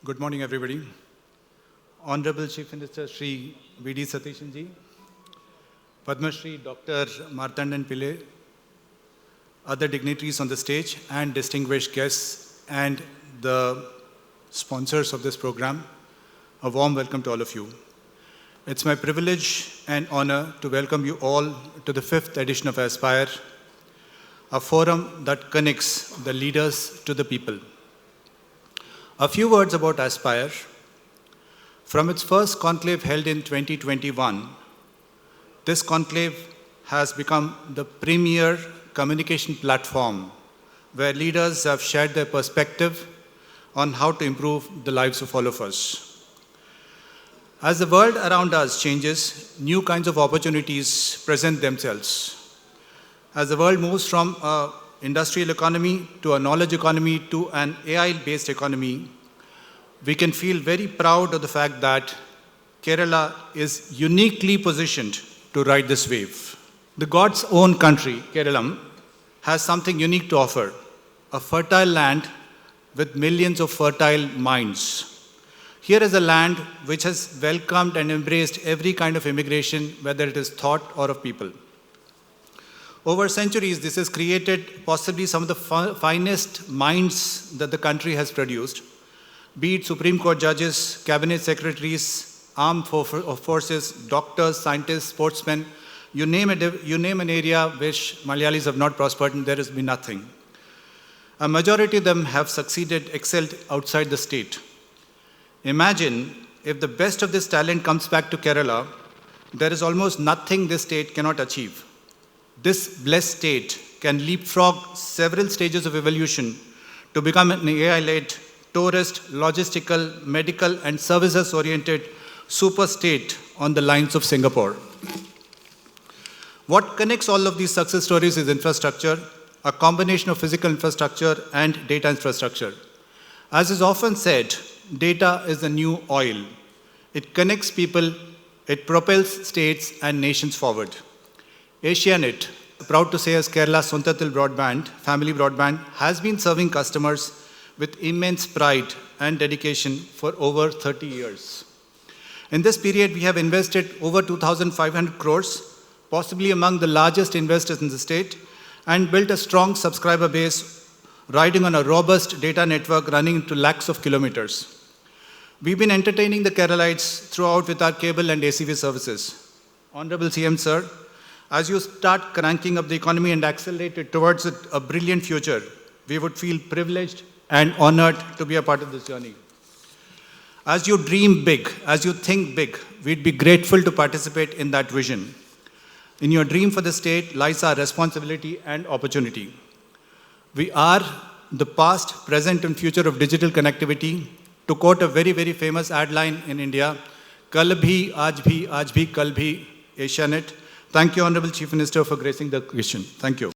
Good morning, everybody. Honorable Chief Minister Shri V.D. Satishan Ji, Padma Shri Dr. Martandan Pillai, other dignitaries on the stage, and distinguished guests, and the sponsors of this program, a warm welcome to all of you. It's my privilege and honor to welcome you all to the 5th edition of Aspire, a forum that connects the leaders to the people. A few words about Aspire. From its first conclave held in 2021, this conclave has become the premier communication platform where leaders have shared their perspective on how to improve the lives of all of us. As the world around us changes, new kinds of opportunities present themselves. As the world moves from an industrial economy to a knowledge economy to an AI-based economy, we can feel very proud of the fact that Kerala is uniquely positioned to ride this wave. The God's own country, Kerala, has something unique to offer, a fertile land with millions of fertile minds. Here is a land which has welcomed and embraced every kind of immigration, whether it is thought or of people. Over centuries, this has created possibly some of the finest minds that the country has produced, be it Supreme Court judges, cabinet secretaries, armed forces, doctors, scientists, sportsmen. You name an area which Malayalis have not prospered and there has been nothing. A majority of them have succeeded, excelled outside the state. Imagine if the best of this talent comes back to Kerala, there is almost nothing this state cannot achieve. This blessed state can leapfrog several stages of evolution to become an AI-led, tourist, logistical, medical, and services-oriented super state on the lines of Singapore. What connects all of these success stories is infrastructure, a combination of physical infrastructure and data infrastructure. As is often said, data is the new oil. It connects people, it propels states and nations forward. Asianet, proud to say as Kerala's Sundathil broadband, family broadband, has been serving customers with immense pride and dedication for over 30 years. In this period, we have invested over 2,500 crores, possibly among the largest investors in the state, and built a strong subscriber base riding on a robust data network running into lakhs of kilometers. We've been entertaining the Keralites throughout with our cable and ACV services. Honorable CM Sir, as you start cranking up the economy and accelerate it towards a brilliant future, we would feel privileged and honored to be a part of this journey. As you dream big, as you think big, we'd be grateful to participate in that vision. In your dream for the state lies our responsibility and opportunity. We are the past, present, and future of digital connectivity. To quote a very, very famous ad line in India, Kal bhi, aaj bhi, kal bhi, Asianet. Thank you, Honorable Chief Minister, for gracing the occasion. Thank you.